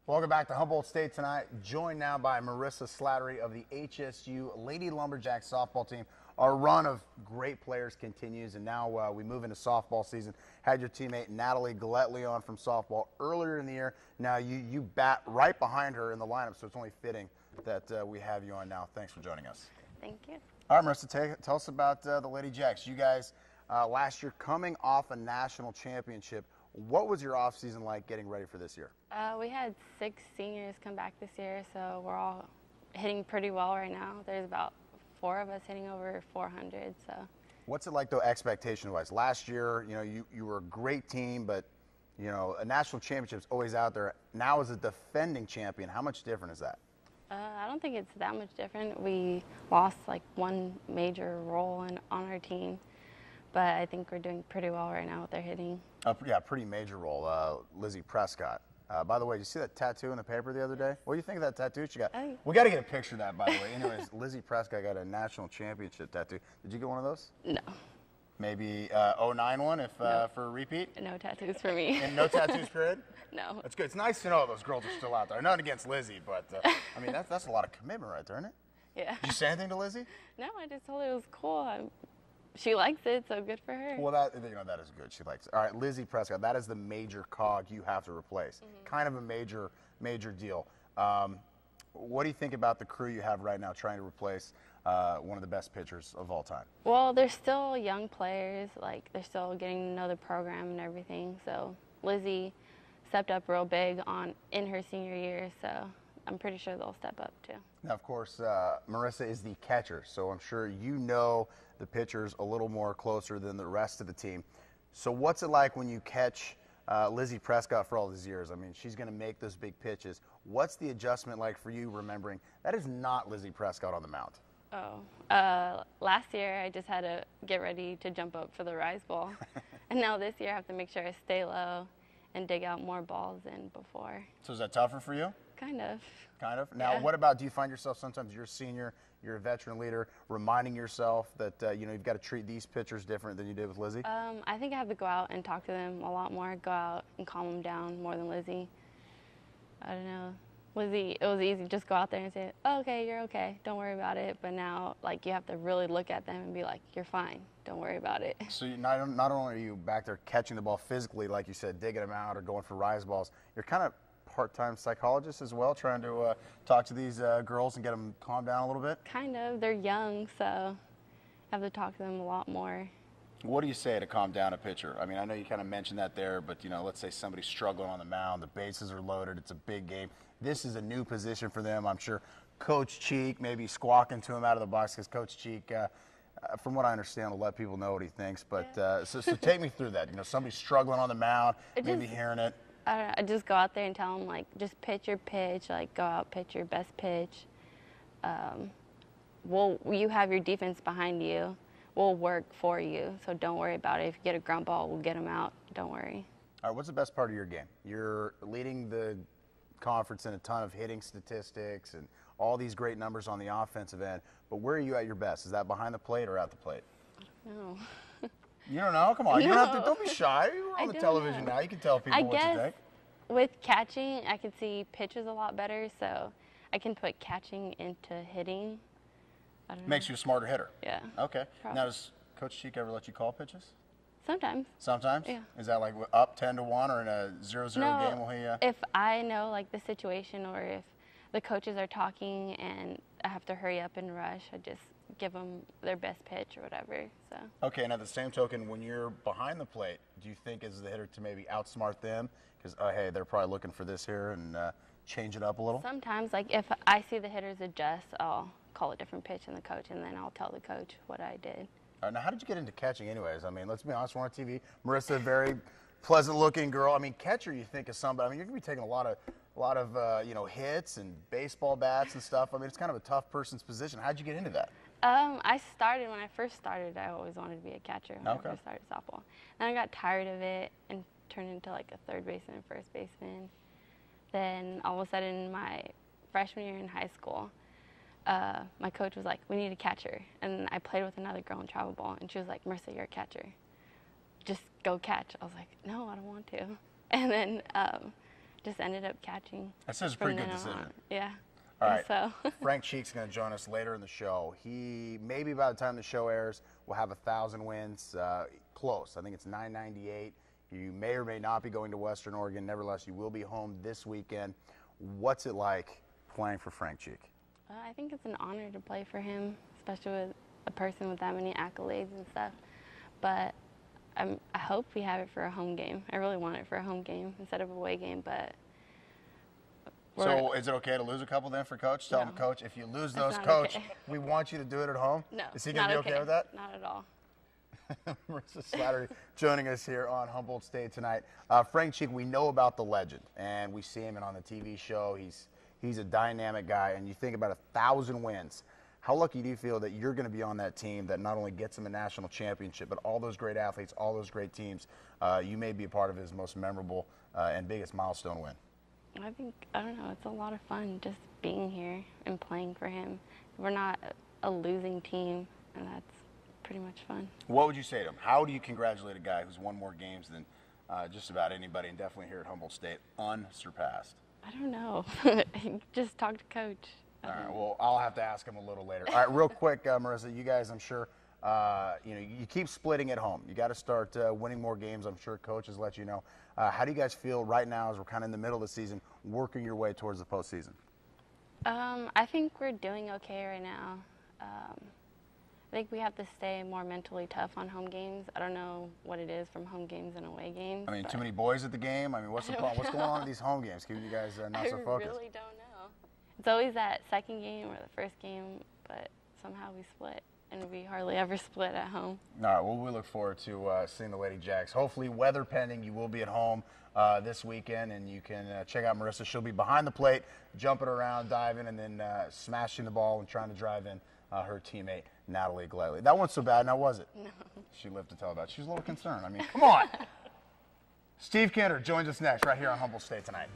Welcome back to Humboldt State tonight. Joined now by Marissa Slattery of the HSU Lady Lumberjacks softball team. Our run of great players continues, and now we move into softball season. Had your teammate Natalie Galletley on from softball earlier in the year. Now you bat right behind her in the lineup, so it's only fitting that we have you on now. Thanks for joining us. Thank you. All right, Marissa, tell us about the Lady Jacks. You guys last year coming off a national championship. What was your off season like getting ready for this year? We had 6 seniors come back this year, so we're all hitting pretty well right now. There's about 4 of us hitting over 400. So. What's it like though, expectation-wise? Last year, you were a great team, but a national championship's always out there. Now as a defending champion, how much different is that? I don't think it's that much different. We lost like one major role on our team, but I think we're doing pretty well right now with their hitting. Yeah, pretty major role, Lizzie Prescott. By the way, did you see that tattoo in the paper the other day? What do you think of that tattoo she got? We got to get a picture of that, by the way. Anyways, Lizzie Prescott got a national championship tattoo. Did you get one of those? No. Maybe 09 one if No. For a repeat? No tattoos for me. And no tattoos, period? No. That's good. It's nice to know those girls are still out there. Not against Lizzie, but I mean that's a lot of commitment right there, isn't it? Yeah. Did you say anything to Lizzie? No, I just told her it was cool. She likes it, so good for her. Well, that is good. She likes it. All right, Lizzie Prescott. That is the major cog you have to replace. Kind of a major deal. What do you think about the crew you have right now trying to replace one of the best pitchers of all time? Well, they're still young players. Like, they're still getting to know the program and everything. So Lizzie stepped up real big in her senior year, so I'm pretty sure they'll step up too. Now, of course, Marissa is the catcher, so I'm sure you know the pitchers a little more closer than the rest of the team. So what's it like when you catch Lizzie Prescott for all these years? I mean, she's going to make those big pitches. What's the adjustment like for you, remembering that is not Lizzie Prescott on the mound? Last year I just had to get ready to jump up for the rise ball. And now this year I have to make sure I stay low and dig out more balls than before. So is that tougher for you? Kind of. Kind of. Now, yeah. What about, do you find yourself sometimes, you're a senior, you're a veteran leader, reminding yourself that you've got to treat these pitchers different than you did with Lizzie? I think I have to go out and talk to them a lot more, go out and calm them down more than Lizzie. I don't know. Lizzie, it was easy, just go out there and say, oh, okay, you're okay, don't worry about it. But now, like, you have to really look at them and be like, you're fine, don't worry about it. So not only are you back there catching the ball physically, like you said, digging them out or going for rise balls, you're kind of part-time psychologist as well, trying to talk to these girls and get them calmed down a little bit? Kind of. They're young, so I have to talk to them a lot more. What do you say to calm down a pitcher? I mean, I know you kind of mentioned that there, but, let's say somebody's struggling on the mound, the bases are loaded, it's a big game. This is a new position for them. I'm sure Coach Cheek maybe squawking to him out of the box, because Coach Cheek, from what I understand, will let people know what he thinks. But yeah. So take me through that. Somebody's struggling on the mound, maybe hearing it. I just go out there and tell them, like, just pitch your pitch, like, go out, pitch your best pitch. You have your defense behind you. We'll work for you, so don't worry about it. If you get a ground ball, we'll get them out. Don't worry. All right, what's the best part of your game? You're leading the conference in a ton of hitting statistics and all these great numbers on the offensive end, but where are you at your best? Is that behind the plate or at the plate? No. You don't know? Come on. No. You don't have to. Don't be shy. You're on the television now. You can tell people what you think. I guess with catching, I can see pitches a lot better, so I can put catching into hitting. I don't know. Makes you a smarter hitter. Yeah. Okay. Probably. Now, does Coach Cheek ever let you call pitches? Sometimes. Sometimes? Yeah. Is that like up 10-1 or in a 0-0 game? Will he? If I know, like, the situation, or if the coaches are talking and I have to hurry up and rush, I just give them their best pitch or whatever. So. Okay, and at the same token, when you're behind the plate, do you think as the hitter to maybe outsmart them? Because, hey, they're probably looking for this here, and change it up a little? Sometimes, like, if I see the hitters adjust, I'll call a different pitch than the coach, and then I'll tell the coach what I did. All right, now, how did you get into catching anyways? I mean, let's be honest, we're on TV. Marissa, very pleasant-looking girl. I mean, catcher, you think of somebody. I mean, you're going to be taking a lot of hits and baseball bats and stuff. I mean, it's kind of a tough person's position. How'd you get into that? When I first started, I always wanted to be a catcher when I first started softball. Then I got tired of it and turned into like a third baseman and first baseman. Then all of a sudden, my freshman year in high school, my coach was like, we need a catcher. And I played with another girl in travel ball, and she was like, Marissa, you're a catcher. Just go catch. I was like, no, I don't want to. And then just ended up catching. This is a pretty good decision. Yeah. All right. So. Frank Cheek's going to join us later in the show. He, maybe by the time the show airs, will have 1,000 wins. Close. I think it's 998. You may or may not be going to Western Oregon. Nevertheless, you will be home this weekend. What's it like playing for Frank Cheek? I think it's an honor to play for him, especially with a person with that many accolades and stuff. But I hope we have it for a home game. I really want it for a home game instead of a away game, but... So is it okay to lose a couple then for Coach? Tell him, Coach, if you lose those, Coach, we want you to do it at home? No. Is he going to be okay with that? Not at all. Marissa Slattery joining us here on Humboldt State tonight. Frank Cheek, we know about the legend, and we see him on the TV show. He's a dynamic guy, and you think about 1,000 wins. How lucky do you feel that you're going to be on that team that not only gets him a national championship, but all those great athletes, all those great teams, you may be a part of his most memorable and biggest milestone win? I don't know, it's a lot of fun just being here and playing for him. We're not a losing team, and that's pretty much fun. What would you say to him? How do you congratulate a guy who's won more games than just about anybody, and definitely here at Humboldt State, unsurpassed? I don't know. Just talk to Coach. All right, well, I'll have to ask him a little later. All right, real quick, Marissa, you guys, I'm sure, you keep splitting at home. You got to start winning more games. I'm sure Coach has let you know. How do you guys feel right now as we're kind of in the middle of the season, working your way towards the postseason? I think we're doing okay right now. I think we have to stay more mentally tough on home games. I don't know what it is from home games and away games. I mean, too many boys at the game? I mean, what's the problem? What's going on with these home games? Keeping you guys not so focused? I really don't know. It's always that second game or the first game, but somehow we split, and we hardly ever split at home. All right, well, we look forward to seeing the Lady Jacks. Hopefully, weather pending, you will be at home this weekend, and you can check out Marissa. She'll be behind the plate, jumping around, diving, and then smashing the ball and trying to drive in her teammate, Natalie Gladley. That wasn't so bad, now was it? No. She lived to tell about it. She was a little concerned. I mean, come on. Steve Kinder joins us next right here on Humboldt State tonight.